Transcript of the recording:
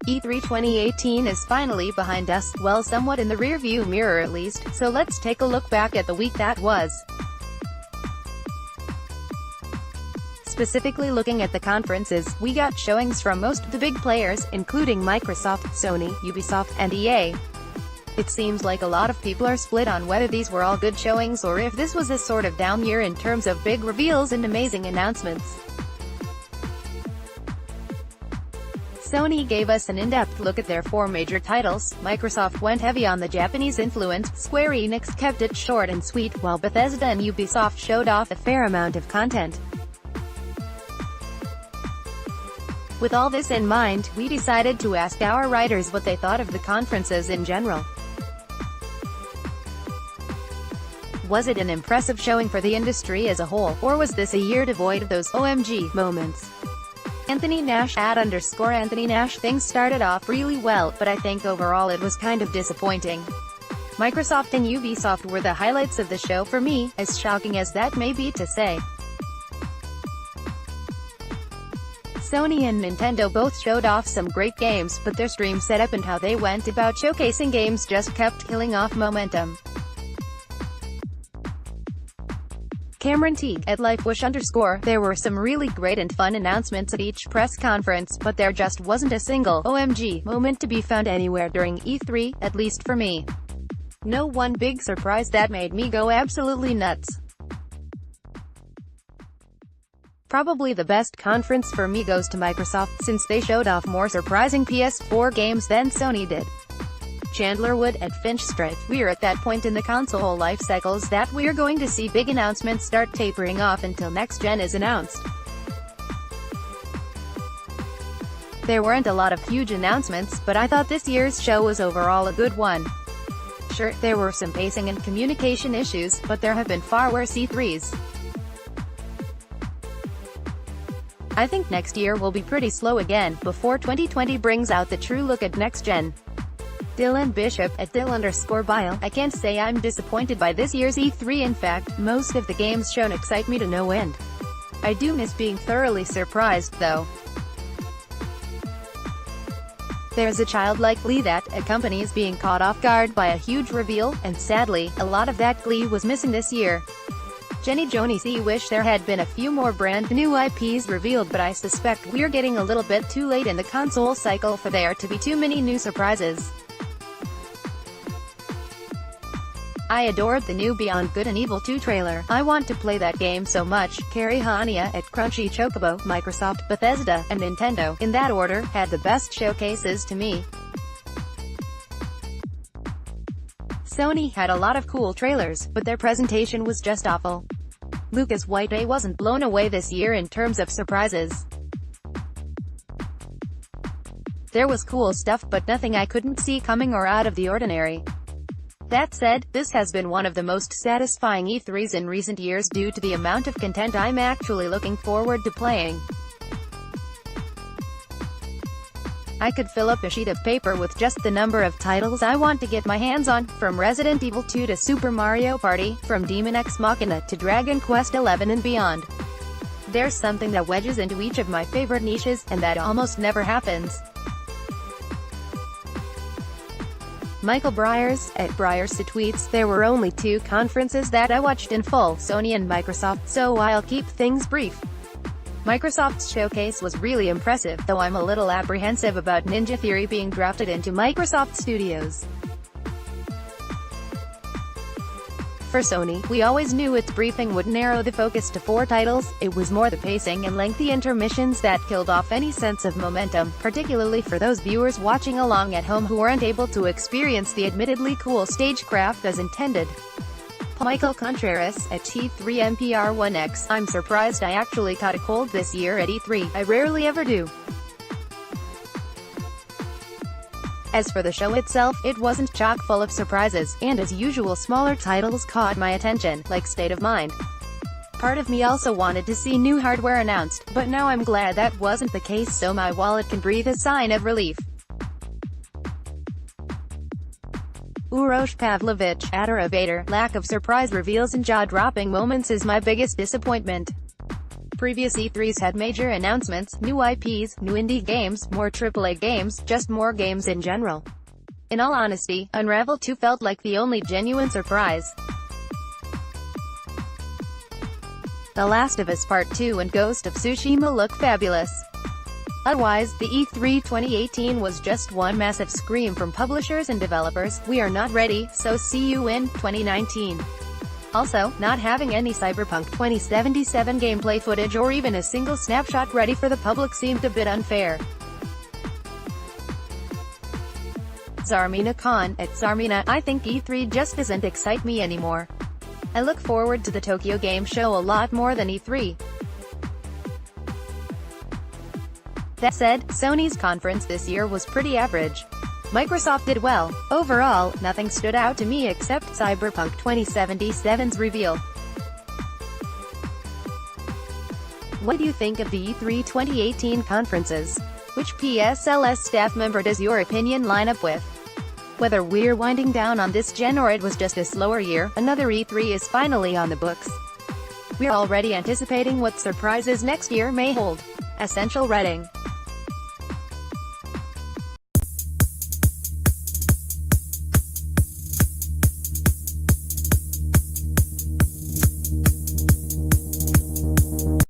E3 2018 is finally behind us, well, somewhat in the rearview mirror at least, so let's take a look back at the week that was. Specifically looking at the conferences, we got showings from most of the big players, including Microsoft, Sony, Ubisoft, and EA. It seems like a lot of people are split on whether these were all good showings or if this was a sort of down year in terms of big reveals and amazing announcements. Sony gave us an in-depth look at their 4 major titles, Microsoft went heavy on the Japanese influence, Square Enix kept it short and sweet, while Bethesda and Ubisoft showed off a fair amount of content. With all this in mind, we decided to ask our writers what they thought of the conferences in general. Was it an impressive showing for the industry as a whole, or was this a year devoid of those OMG moments? Anthony Nash @_Anthony Nash. Things started off really well, but I think overall it was kind of disappointing. Microsoft and Ubisoft were the highlights of the show for me, as shocking as that may be to say. Sony and Nintendo both showed off some great games, but their stream setup and how they went about showcasing games just kept killing off momentum. Cameron Teague @LifeWish_. There were some really great and fun announcements at each press conference, but there just wasn't a single OMG moment to be found anywhere during E3, at least for me. No one big surprise that made me go absolutely nuts. Probably the best conference for me goes to Microsoft, since they showed off more surprising PS4 games than Sony did. Chandler Wood @Finchstrife. We're at that point in the console life cycles that we're going to see big announcements start tapering off until next gen is announced. There weren't a lot of huge announcements, but I thought this year's show was overall a good one. Sure, there were some pacing and communication issues, but there have been far worse E3s. I think next year will be pretty slow again, before 2020 brings out the true look at next gen. Dylan Bishop @Dill_Bile. I can't say I'm disappointed by this year's E3. In fact, most of the games shown excite me to no end. I do miss being thoroughly surprised, though. There's a childlike glee that accompanies being caught off guard by a huge reveal, and sadly, a lot of that glee was missing this year. Jenny Jones. Wish there had been a few more brand new IPs revealed, but I suspect we're getting a little bit too late in the console cycle for there to be too many new surprises. I adored the new Beyond Good and Evil 2 trailer. I want to play that game so much. Carrie Hania @Crunchy Chocobo. Microsoft, Bethesda, and Nintendo, in that order, had the best showcases to me. Sony had a lot of cool trailers, but their presentation was just awful. Lucas White wasn't blown away this year in terms of surprises. There was cool stuff, but nothing I couldn't see coming or out of the ordinary. That said, this has been one of the most satisfying E3s in recent years due to the amount of content I'm actually looking forward to playing. I could fill up a sheet of paper with just the number of titles I want to get my hands on, from Resident Evil 2 to Super Mario Party, from Demon X Machina to Dragon Quest XI and beyond. There's something that wedges into each of my favorite niches, and that almost never happens. Michael Briers @Briers tweets. There were only 2 conferences that I watched in full, Sony and Microsoft, so I'll keep things brief. Microsoft's showcase was really impressive, though I'm a little apprehensive about Ninja Theory being drafted into Microsoft Studios. For Sony, we always knew its briefing would narrow the focus to 4 titles. It was more the pacing and lengthy intermissions that killed off any sense of momentum, particularly for those viewers watching along at home who weren't able to experience the admittedly cool stagecraft as intended. Michael Contreras @T3MPR1X. I'm surprised I actually caught a cold this year at E3. I rarely ever do. As for the show itself, it wasn't chock full of surprises, and as usual smaller titles caught my attention, like State of Mind. Part of me also wanted to see new hardware announced, but now I'm glad that wasn't the case, so my wallet can breathe a sigh of relief. Urosh Pavlovich @Aravator. Lack of surprise reveals and jaw-dropping moments is my biggest disappointment. previous E3s had major announcements, new IPs, new indie games, more AAA games, just more games in general. In all honesty, Unravel 2 felt like the only genuine surprise. The Last of Us Part 2 and Ghost of Tsushima look fabulous. Otherwise, the E3 2018 was just one massive scream from publishers and developers, "We are not ready, so see you in 2019. Also, not having any Cyberpunk 2077 gameplay footage or even a single snapshot ready for the public seemed a bit unfair. Zarmina Khan, at Zarmina, I think E3 just doesn't excite me anymore. I look forward to the Tokyo Game Show a lot more than E3. That said, Sony's conference this year was pretty average. Microsoft did well. Overall, nothing stood out to me except Cyberpunk 2077's reveal. What do you think of the E3 2018 conferences? Which PSLS staff member does your opinion line up with? Whether we're winding down on this gen or it was just a slower year, another E3 is finally on the books. We're already anticipating what surprises next year may hold. Essential Reading.